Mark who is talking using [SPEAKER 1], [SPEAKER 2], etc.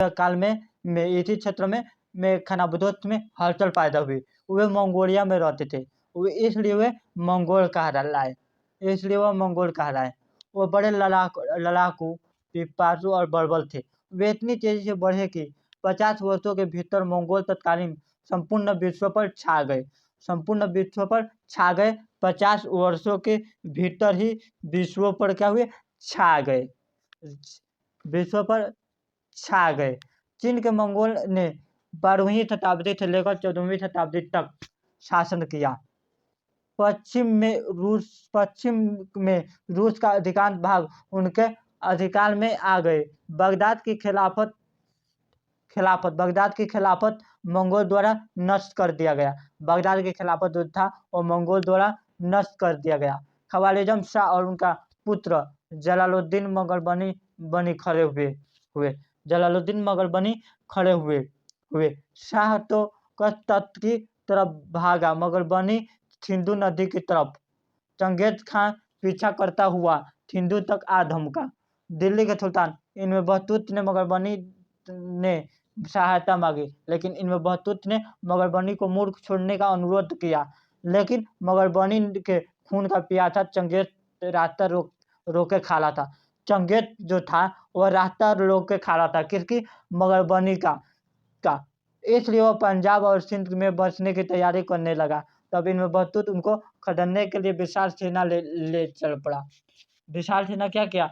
[SPEAKER 1] काल में इसी क्षेत्र में खानाबदोश में हलचल पैदा हुई। वे मंगोलिया में रहते थे, इसलिए वे मंगोल कहलाए। वो बड़े लड़ाकू, पिपासु और बर्बर थे। वे इतनी तेजी से बढ़े कि 50 वर्षों के भीतर मंगोल तत्कालीन संपूर्ण विश्व पर छा गए। 50 वर्षों के भीतर ही विश्व पर क्या हुए? छा गए। चीन के मंगोल ने 12वीं शताब्दी से लेकर 14वीं शताब्दी तक शासन किया। पश्चिम में रूस का अधिकांश भाग उनके अधिकार में आ गए। बगदाद की खिलाफत मंगोल द्वारा नष्ट कर दिया गया। बगदाद की खिलाफत जो था वो मंगोल द्वारा नष्ट कर दिया गया। ख्वारिज़्म शाह और उनका पुत्र जलालुद्दीन मगरबनी खड़े हुए। शाह तो तट की तरफ भागा, मगरबनी सिंधु नदी की तरफ। चंगेज खान पीछा करता हुआ सिंधु तक आ धमका। दिल्ली के सुल्तान इनमें बहतूत ने मगरबनी ने सहायता मांगी, लेकिन इनमें बहतूत ने मगरबनी को मूर्ख छोड़ने का अनुरोध किया। लेकिन मगरबनी के खून का प्यासा चंगेज रास्ता रोके खा रहा था। चंगेज जो था वह रास्ता रोक के खा रहा था, किसकी? मगरबनी का। इसलिए वह पंजाब और सिंध में बसने की तैयारी करने लगा। तब इनमें बहतूत उनको खदेड़ने के लिए विशाल सेना ले चल पड़ा। विशाल सेना क्या किया?